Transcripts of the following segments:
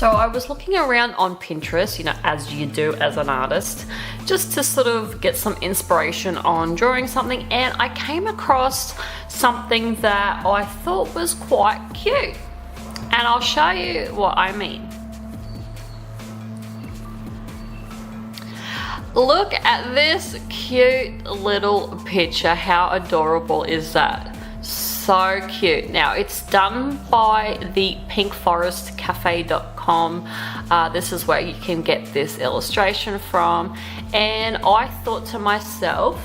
So I was looking around on Pinterest, you know, as you do as an artist, just to sort of get some inspiration on drawing something, and I came across something that I thought was quite cute. And I'll show you what I mean. Look at this cute little picture. How adorable is that? So cute. Now it's done by the pinkforestcafe.com. This is where you can get this illustration from, and I thought to myself,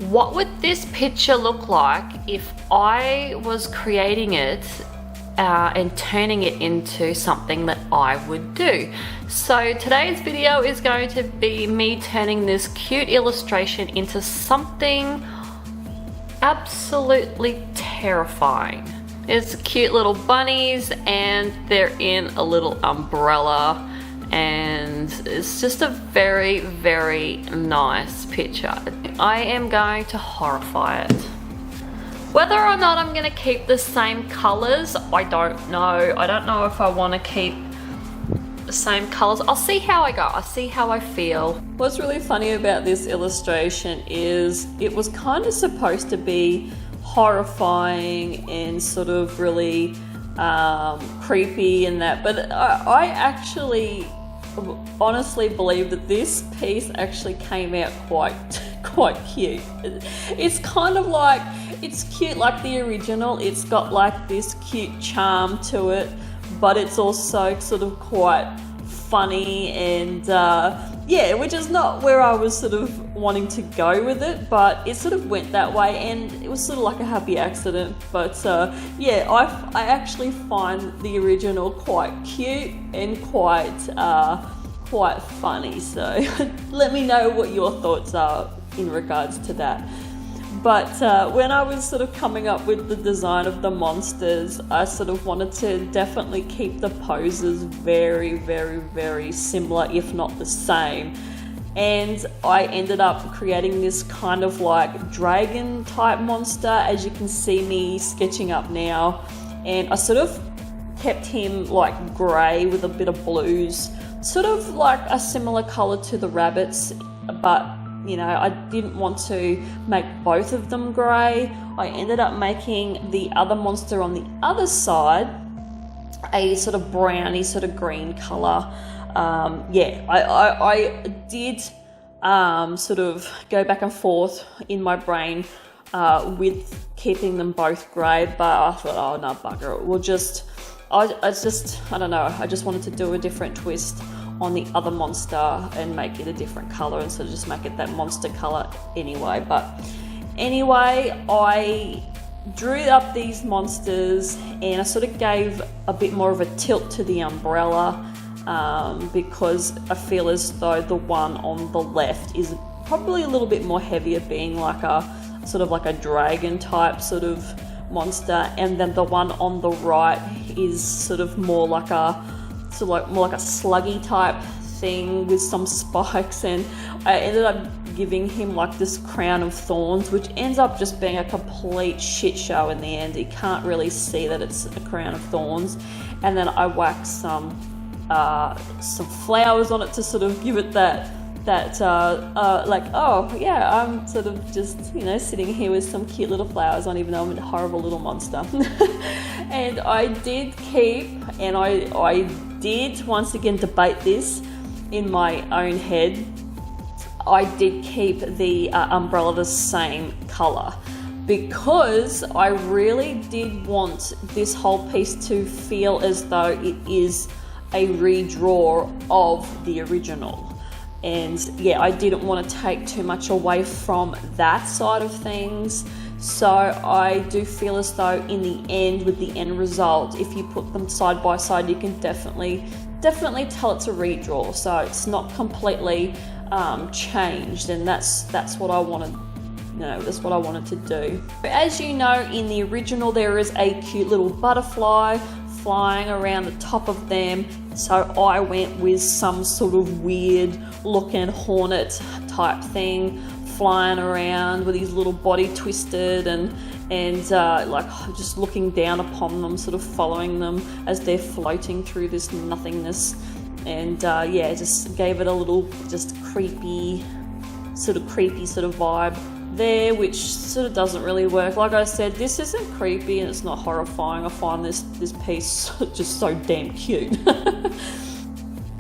what would this picture look like if I was creating it and turning it into something that I would do? So today's video is going to be me turning this cute illustration into something absolutely terrifying. It's cute little bunnies and they're in a little umbrella, and it's just a very, very nice picture. I am going to horrify it. Whether or not I'm going to keep the same colors, I don't know. I don't know if I want to keep the same colors. I'll see how I go. I'll see how I feel. What's really funny about this illustration is it was kind of supposed to be horrifying and sort of really creepy and that, but I actually honestly believe that this piece actually came out quite cute. It's kind of like, it's cute like the original. It's got like this cute charm to it, but it's also sort of quite funny, and yeah, which is not where I was sort of wanting to go with it, but it sort of went that way, and it was sort of like a happy accident. But yeah, I actually find the original quite cute and quite funny, so let me know what your thoughts are in regards to that. But when I was sort of coming up with the design of the monsters, I sort of wanted to definitely keep the poses very, very, very similar, if not the same. And I ended up creating this kind of like dragon type monster, as you can see me sketching up now. And I sort of kept him like grey with a bit of blues, sort of like a similar colour to the rabbits, but you know, I didn't want to make both of them grey. I ended up making the other monster on the other side a sort of browny, sort of green colour. Yeah, I did sort of go back and forth in my brain with keeping them both grey, but I thought, oh no, bugger it. We'll just, I don't know, I just wanted to do a different twist on the other monster and make it a different colour, and so just make it that monster colour anyway. But anyway, I drew up these monsters and I sort of gave a bit more of a tilt to the umbrella because I feel as though the one on the left is probably a little bit more heavier, being like a sort of like a dragon type sort of monster, and then the one on the right is sort of more like a more like a sluggy type thing with some spikes. And I ended up giving him like this crown of thorns, which ends up just being a complete shit show in the end. You can't really see that it's a crown of thorns. And then I waxed some flowers on it to sort of give it that like, oh yeah, I'm sort of just, you know, sitting here with some cute little flowers on, even though I'm a horrible little monster. And I did keep, and I did once again debate this in my own head. I did keep the umbrella the same colour because I really did want this whole piece to feel as though it is a redraw of the original. And yeah, I didn't want to take too much away from that side of things. So I do feel as though in the end, with the end result, if you put them side by side, you can definitely tell it's a redraw. So it's not completely changed, and that's what I wanted. That's what I wanted to do. As you know, in the original there is a cute little butterfly flying around the top of them, so I went with some sort of weird looking hornet type thing flying around with his little body twisted, and and like just looking down upon them, sort of following them as they're floating through this nothingness. And yeah, just gave it a little just creepy sort of vibe there, which sort of doesn't really work. Like I said, this isn't creepy and it's not horrifying. I find this piece just so damn cute.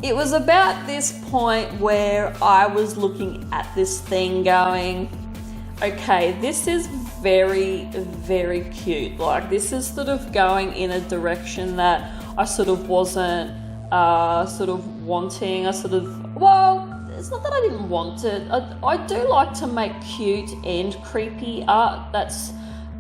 It was about this point where I was looking at this thing going, okay, this is very, very cute. Like, this is sort of going in a direction that I sort of wasn't sort of wanting. Well, it's not that I didn't want it. I do like to make cute and creepy art. That's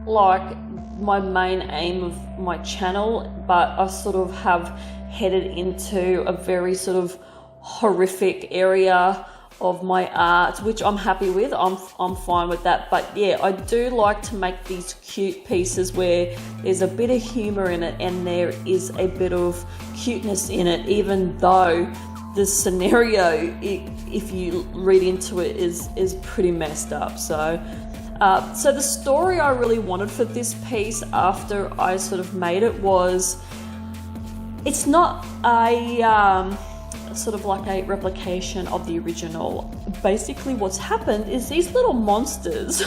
like my main aim of my channel, but I sort of have headed into a very sort of horrific area of my art, which I'm happy with. I'm fine with that. But yeah, I do like to make these cute pieces where there's a bit of humor in it and there is a bit of cuteness in it, even though the scenario, if you read into it, is pretty messed up. So so the story I really wanted for this piece after I sort of made it was, it's not a sort of like a replication of the original. Basically what's happened is these little monsters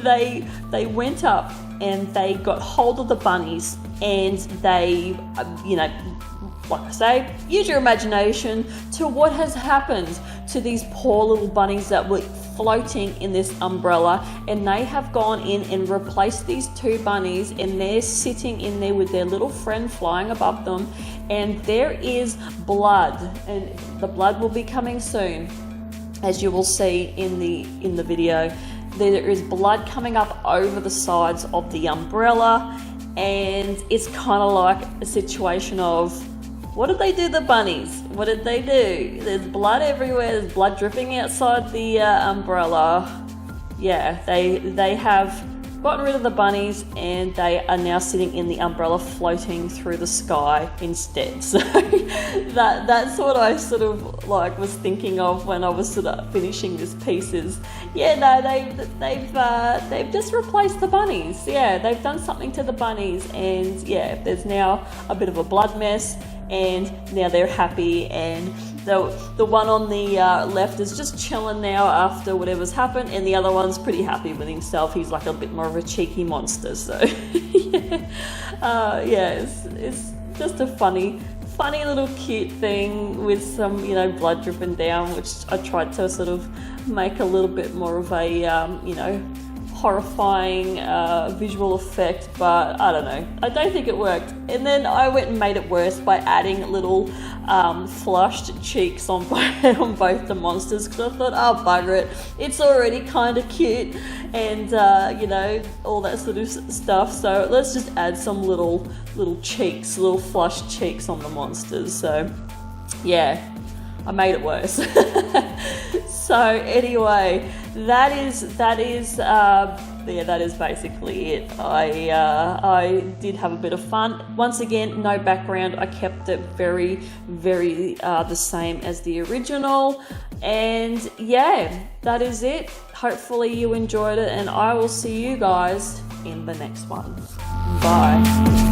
they went up and they got hold of the bunnies, and they you know, like I say, use your imagination to what has happened to these poor little bunnies that were floating in this umbrella, and they have gone in and replaced these two bunnies, and they're sitting in there with their little friend flying above them, and there is blood, and the blood will be coming soon, as you will see in the video. There is blood coming up over the sides of the umbrella, and it's kind of like a situation of, what did they do to the bunnies? What did they do? There's blood everywhere. There's blood dripping outside the umbrella. Yeah, they have gotten rid of the bunnies, and they are now sitting in the umbrella floating through the sky instead. So that's what I sort of like was thinking of when I was sort of finishing this piece is, yeah, no, they've just replaced the bunnies. Yeah, they've done something to the bunnies, and yeah, there's now a bit of a blood mess, and now they're happy, and the one on the left is just chilling now after whatever's happened, and the other one's pretty happy with himself. He's like a bit more of a cheeky monster. So yeah, it's just a funny little cute thing with some, you know, blood dripping down, which I tried to sort of make a little bit more of a you know, horrifying visual effect, but I don't know, I don't think it worked. And then I went and made it worse by adding little flushed cheeks on both the monsters, because I thought, oh bugger it, it's already kind of cute, and you know, all that sort of stuff, so let's just add some little cheeks, little flushed cheeks on the monsters. So yeah, I made it worse. So anyway, that is yeah, that is basically it. I did have a bit of fun. Once again, no background. I kept it very, very the same as the original. And yeah, that is it. Hopefully you enjoyed it, and I will see you guys in the next one. Bye.